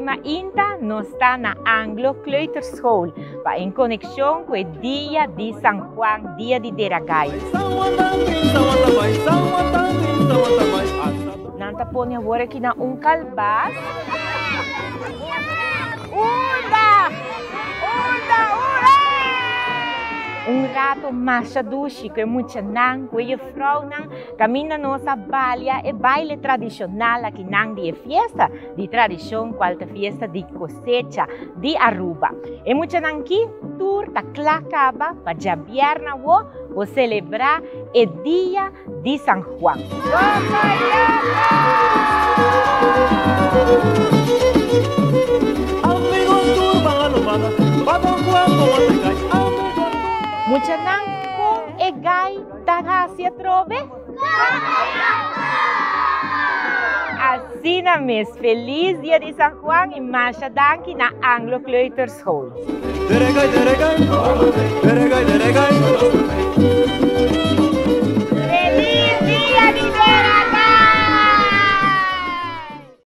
A INTA não está na Anglo Kleuterschool, vai em conexão com o dia de São Juan, dia de Deragay. Nanta põe agora aqui na calbas. Rato machadushi, que muita nang, que a frau nang, camina nossa balha e baile tradicional aqui nang de fiesta, de tradição, qualquer fiesta de cosecha, de Aruba. E muita nang aqui, tour ta clacaba, para jabiar na o celebrar o dia de São Juan. Mucha nang kung egay tagasya trove? Assim na mes, feliz dia de São Juan e marcha danki na Anglo Kleuterschool.